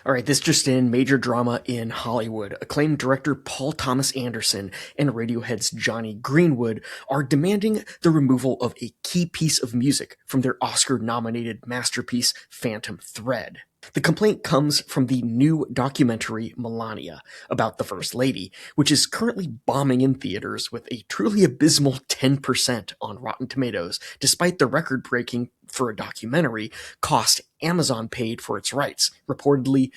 All right, this just in, major drama in Hollywood. Acclaimed director Paul Thomas Anderson and Radiohead's Jonny Greenwood are demanding the removal of a key piece of music from their Oscar-nominated masterpiece, Phantom Thread. The complaint comes from the new documentary Melania about the First Lady, which is currently bombing in theaters with a truly abysmal 10% on Rotten Tomatoes, despite the record-breaking for a documentary cost Amazon paid for its rights, reportedly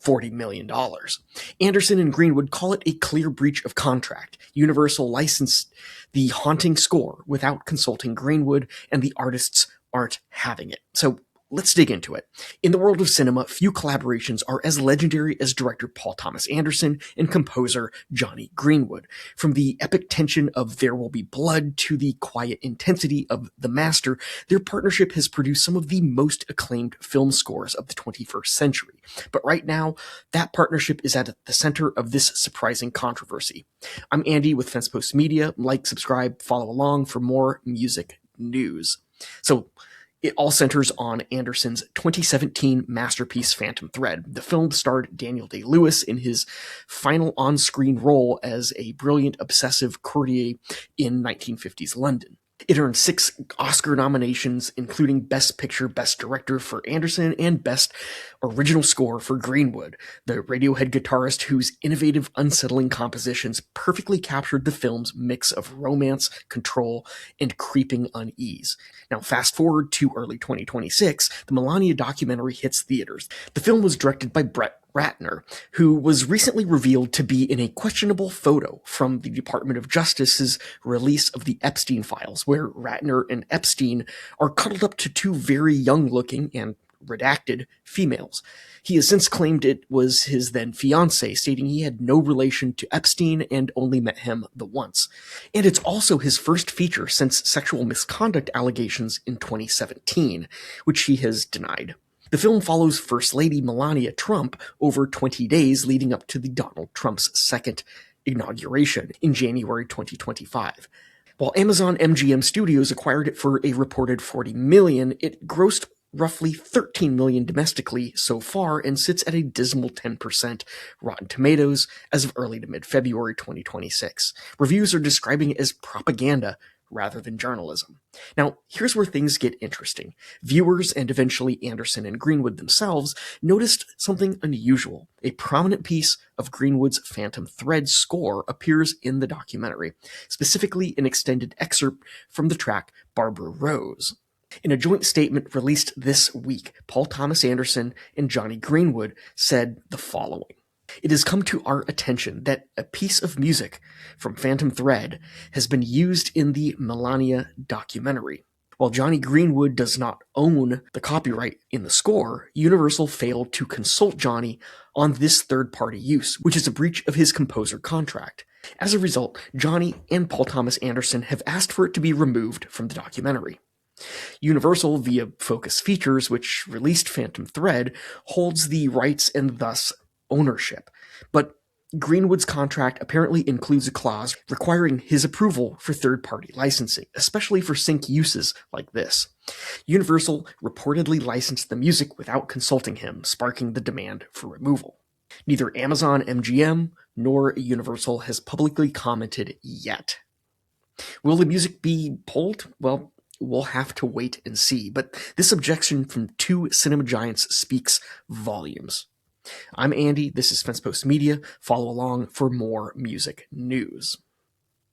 $40 million. Anderson and Greenwood call it a clear breach of contract. Universal licensed the haunting score without consulting Greenwood, and the artists aren't having it. So let's dig into it. In the world of cinema, few collaborations are as legendary as director Paul Thomas Anderson and composer Jonny Greenwood. From the epic tension of There Will Be Blood to the quiet intensity of The Master, their partnership has produced some of the most acclaimed film scores of the 21st century. But right now, that partnership is at the center of this surprising controversy. I'm Andy with FensePost Media. Like, subscribe, follow along for more music news. So, it all centers on Anderson's 2017 masterpiece Phantom Thread. The film starred Daniel Day-Lewis in his final on-screen role as a brilliant, obsessive courtier in 1950s London. It earned 6 Oscar nominations, including Best Picture, Best Director for Anderson, and Best Original Score for Greenwood, the Radiohead guitarist whose innovative, unsettling compositions perfectly captured the film's mix of romance, control, and creeping unease. Now, fast forward to early 2026, the Melania documentary hits theaters. The film was directed by Brett Ratner, who was recently revealed to be in a questionable photo from the Department of Justice's release of the Epstein files, where Ratner and Epstein are cuddled up to 2 very young-looking and redacted females. He has since claimed it was his then fiancée, stating he had no relation to Epstein and only met him the once. And it's also his first feature since sexual misconduct allegations in 2017, which he has denied. The film follows First Lady Melania Trump over 20 days leading up to the Donald Trump's second inauguration in January 2025. While Amazon MGM Studios acquired it for a reported $40 million, it grossed roughly $13 million domestically so far and sits at a dismal 10% Rotten Tomatoes as of early to mid-February 2026. Reviews are describing it as propaganda rather than journalism. Now, here's where things get interesting. Viewers, and eventually Anderson and Greenwood themselves, noticed something unusual. A prominent piece of Greenwood's Phantom Thread score appears in the documentary, specifically an extended excerpt from the track Barbara Rose. In a joint statement released this week, Paul Thomas Anderson and Jonny Greenwood said the following. It has come to our attention that a piece of music from Phantom Thread has been used in the Melania documentary. While Jonny Greenwood does not own the copyright in the score, Universal failed to consult Jonny on this third-party use, which is a breach of his composer contract. As a result, Jonny and Paul Thomas Anderson have asked for it to be removed from the documentary. Universal, via Focus Features, which released Phantom Thread, holds the rights and thus ownership. But Greenwood's contract apparently includes a clause requiring his approval for third-party licensing, especially for sync uses like this. Universal reportedly licensed the music without consulting him, sparking the demand for removal. Neither Amazon MGM nor Universal has publicly commented yet. Will the music be pulled? Well, we'll have to wait and see, but this objection from 2 cinema giants speaks volumes. I'm Andy, this is FensePost Media. Follow along for more music news.